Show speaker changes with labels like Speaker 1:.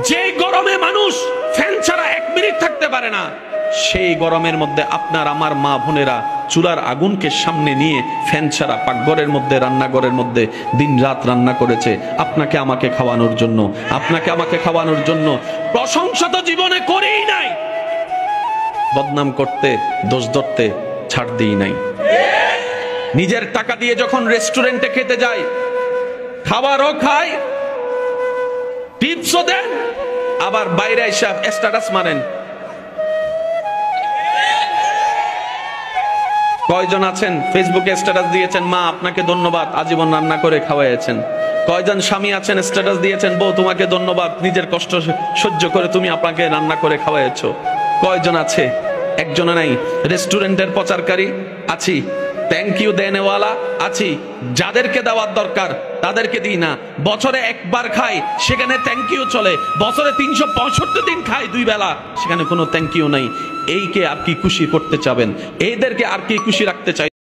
Speaker 1: যে গরমে মানুষ ফ্যান ছাড়া 1 মিনিট থাকতে পারে না, সেই গরমের মধ্যে আপনার আমার মা বোনেরা চুলার আগুনকে সামনে নিয়ে ফ্যান ছাড়া পাকঘরের মধ্যে, রান্নাঘরের মধ্যে দিন রাত রান্না করেছে আপনাকে আমাকে খাওয়ানোর জন্য, আপনাকে আমাকে খাওয়ানোর জন্য। প্রশংসা তো জীবনে করেই নাই, বদনাম করতে, দোষ ধরতে ছাড় দিই নাই। নিজের টাকা দিয়ে যখন রেস্টুরেন্টে খেতে যায়, খাবারও খায়, টিপসও দেন, আবার বাইরে এসে স্ট্যাটাস মারেন। কয়জন আছেন ফেসবুকে স্ট্যাটাস দিয়েছেন, মা আপনাকে ধন্যবাদ, আজীবন রান্না করে খাওয়াইছেন। কয়জন স্বামী আছেন স্ট্যাটাস দিয়েছেন, বউ তোমাকে ধন্যবাদ, নিজের কষ্ট সহ্য করে তুমি আপনাকে রান্না করে খাওয়াইছো। কয়জন আছে? একজনও নাই। রেস্টুরেন্টের প্রচারকারী আছি, থ্যাংক ইউ দেনেওয়ালা আছি, যাদেরকে দেওয়ার দরকার তাদেরকে দিই না। বছরে একবার খাই, সেখানে থ্যাংক ইউ চলে। বছরে 365 দিন খাই 2 বেলা, সেখানে কোনো থ্যাংক ইউ নাই। এইকে আর কি খুশি করতে চাবেন? এইদেরকে আর কি খুশি রাখতে চাই?